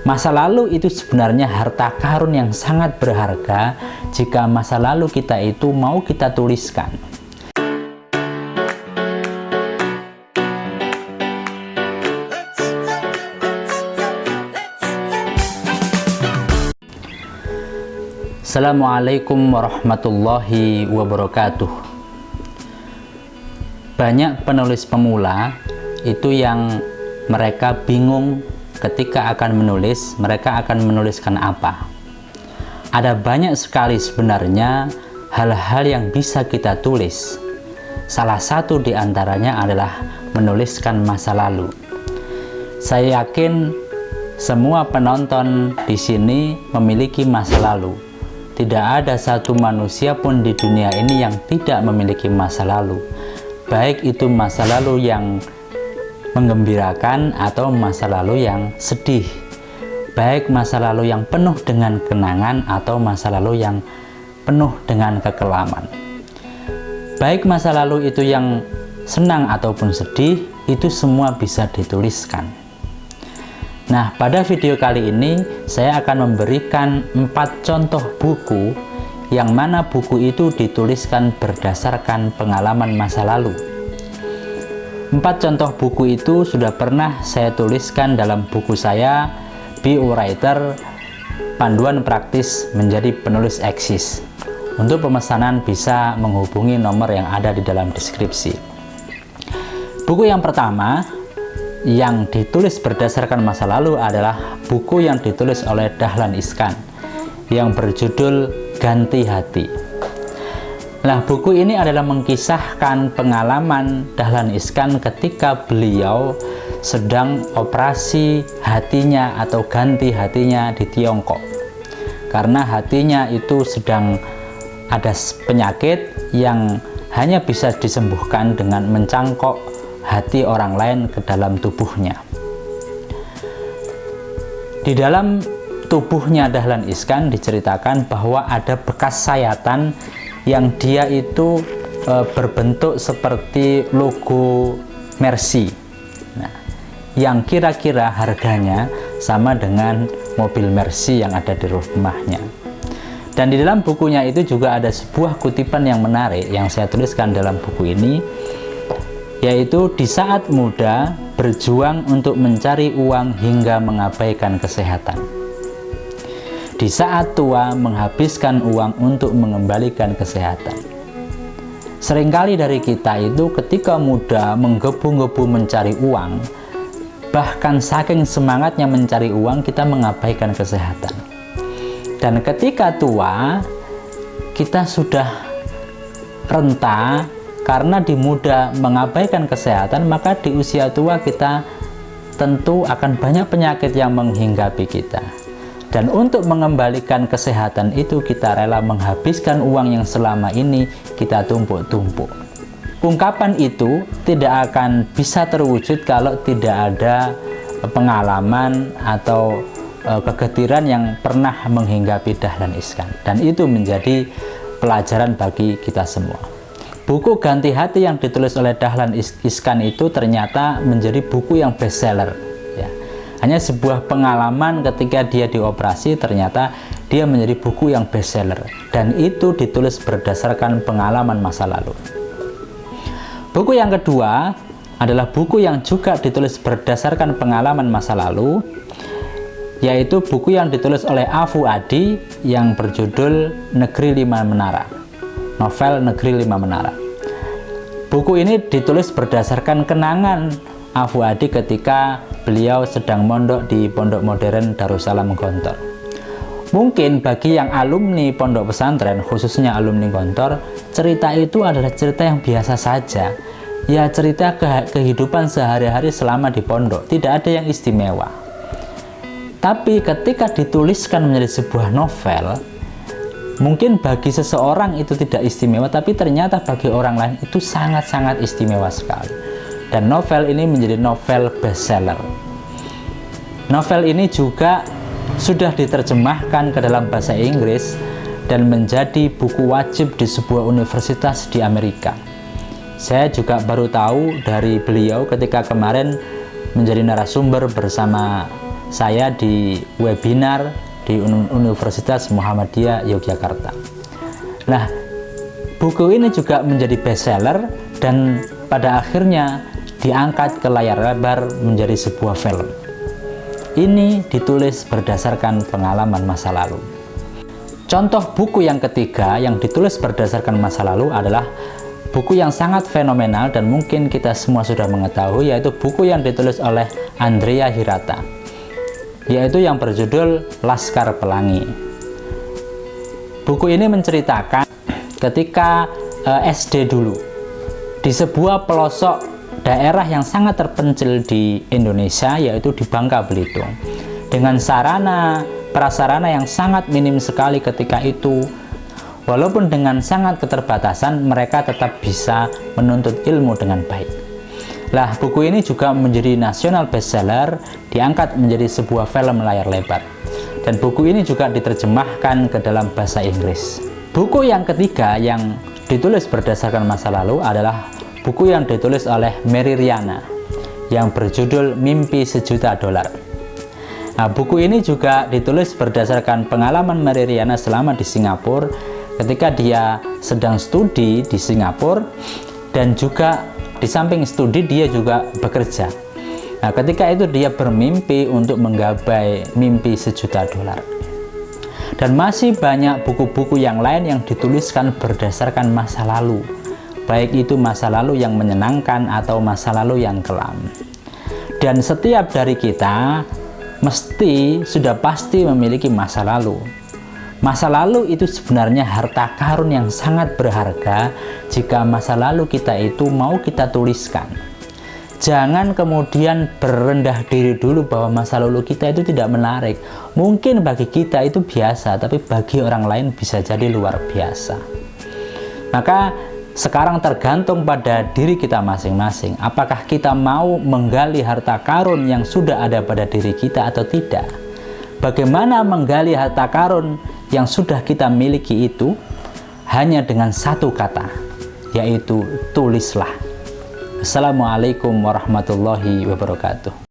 Masa lalu itu sebenarnya harta karun yang sangat berharga jika masa lalu kita itu mau kita tuliskan. Assalamualaikum warahmatullahi wabarakatuh. Banyak penulis pemula itu yang mereka bingung ketika akan menulis, mereka akan menuliskan apa. Ada banyak sekali sebenarnya hal-hal yang bisa kita tulis. Salah satu di antaranya adalah menuliskan masa lalu. Saya yakin semua penonton di sini memiliki masa lalu. Tidak ada satu manusia pun di dunia ini yang tidak memiliki masa lalu. Baik itu masa lalu yang menggembirakan atau masa lalu yang sedih, baik masa lalu yang penuh dengan kenangan atau masa lalu yang penuh dengan kekelaman. Baik masa lalu itu yang senang ataupun sedih, itu semua bisa dituliskan. Nah, pada video kali ini saya akan memberikan 4 contoh buku yang mana buku itu dituliskan berdasarkan pengalaman masa lalu. 4 contoh buku itu sudah pernah saya tuliskan dalam buku saya Be a Writer, Panduan Praktis Menjadi Penulis Eksis. Untuk pemesanan bisa menghubungi nomor yang ada di dalam deskripsi. Buku yang pertama yang ditulis berdasarkan masa lalu adalah buku yang ditulis oleh Dahlan Iskan yang berjudul Ganti Hati. Nah, buku ini adalah mengkisahkan pengalaman Dahlan Iskan ketika beliau sedang operasi hatinya atau ganti hatinya di Tiongkok. Karena hatinya itu sedang ada penyakit yang hanya bisa disembuhkan dengan mencangkok hati orang lain ke dalam tubuhnya. Di dalam tubuhnya Dahlan Iskan diceritakan bahwa ada bekas sayatan yang dia itu berbentuk seperti logo Mercy. Nah, yang kira-kira harganya sama dengan mobil Mercy yang ada di rumahnya. Dan di dalam bukunya itu juga ada sebuah kutipan yang menarik yang saya tuliskan dalam buku ini, yaitu di saat muda berjuang untuk mencari uang hingga mengabaikan kesehatan. Di saat tua menghabiskan uang untuk mengembalikan kesehatan. Seringkali dari kita itu ketika muda menggebu-gebu mencari uang, bahkan saking semangatnya mencari uang kita mengabaikan kesehatan. Dan ketika tua kita sudah renta karena di muda mengabaikan kesehatan, maka di usia tua kita tentu akan banyak penyakit yang menghinggapi kita. Dan untuk mengembalikan kesehatan itu kita rela menghabiskan uang yang selama ini kita tumpuk-tumpuk. Ungkapan itu tidak akan bisa terwujud kalau tidak ada pengalaman atau kegetiran yang pernah menghinggapi Dahlan Iskan. Dan itu menjadi pelajaran bagi kita semua. Buku Ganti Hati yang ditulis oleh Dahlan Iskan itu ternyata menjadi buku yang bestseller. Hanya sebuah pengalaman ketika dia dioperasi, ternyata dia menjadi buku yang bestseller. Dan itu ditulis berdasarkan pengalaman masa lalu. Buku yang kedua adalah buku yang juga ditulis berdasarkan pengalaman masa lalu, yaitu buku yang ditulis oleh Afu Adi yang berjudul Negeri Lima Menara. Novel Negeri Lima Menara. Buku ini ditulis berdasarkan kenangan Afu Adi ketika beliau sedang mondok di Pondok Modern Darussalam Gontor. Mungkin bagi yang alumni pondok pesantren, khususnya alumni Gontor, cerita itu adalah cerita yang biasa saja. Ya, cerita kehidupan sehari-hari selama di pondok, tidak ada yang istimewa. Tapi ketika dituliskan menjadi sebuah novel, mungkin bagi seseorang itu tidak istimewa, tapi ternyata bagi orang lain itu sangat-sangat istimewa sekali. Dan novel ini menjadi novel bestseller. Novel ini juga sudah diterjemahkan ke dalam bahasa Inggris dan menjadi buku wajib di sebuah universitas di Amerika. Saya juga baru tahu dari beliau ketika kemarin menjadi narasumber bersama saya di webinar di Universitas Muhammadiyah Yogyakarta. Nah, buku ini juga menjadi bestseller dan pada akhirnya diangkat ke layar lebar menjadi sebuah film. Ini ditulis berdasarkan pengalaman masa lalu. Contoh buku yang ketiga yang ditulis berdasarkan masa lalu adalah buku yang sangat fenomenal dan mungkin kita semua sudah mengetahui, yaitu buku yang ditulis oleh Andrea Hirata, yaitu yang berjudul Laskar Pelangi. Buku ini menceritakan ketika SD dulu di sebuah pelosok daerah yang sangat terpencil di Indonesia, yaitu di Bangka Belitung, dengan sarana prasarana yang sangat minim sekali ketika itu. Walaupun dengan sangat keterbatasan, mereka tetap bisa menuntut ilmu dengan baik. Lah, buku ini juga menjadi nasional bestseller, diangkat menjadi sebuah film layar lebar, dan buku ini juga diterjemahkan ke dalam bahasa Inggris. Buku yang ketiga yang ditulis berdasarkan masa lalu adalah buku yang ditulis oleh Mary Riana yang berjudul Mimpi Sejuta Dolar. Nah, buku ini juga ditulis berdasarkan pengalaman Mary Riana selama di Singapura ketika dia sedang studi di Singapura, dan juga di samping studi dia juga bekerja. Nah, ketika itu dia bermimpi untuk menggapai mimpi sejuta dolar. Dan masih banyak buku-buku yang lain yang dituliskan berdasarkan masa lalu, baik itu masa lalu yang menyenangkan atau masa lalu yang kelam. Dan setiap dari kita sudah pasti memiliki masa lalu. Masa lalu itu sebenarnya harta karun yang sangat berharga jika masa lalu kita itu mau kita tuliskan. Jangan kemudian berendah diri dulu bahwa masa lalu kita itu tidak menarik. Mungkin bagi kita itu biasa, tapi bagi orang lain bisa jadi luar biasa. Maka sekarang tergantung pada diri kita masing-masing. Apakah kita mau menggali harta karun yang sudah ada pada diri kita atau tidak? Bagaimana menggali harta karun yang sudah kita miliki itu? Hanya dengan satu kata, yaitu tulislah. Assalamualaikum warahmatullahi wabarakatuh.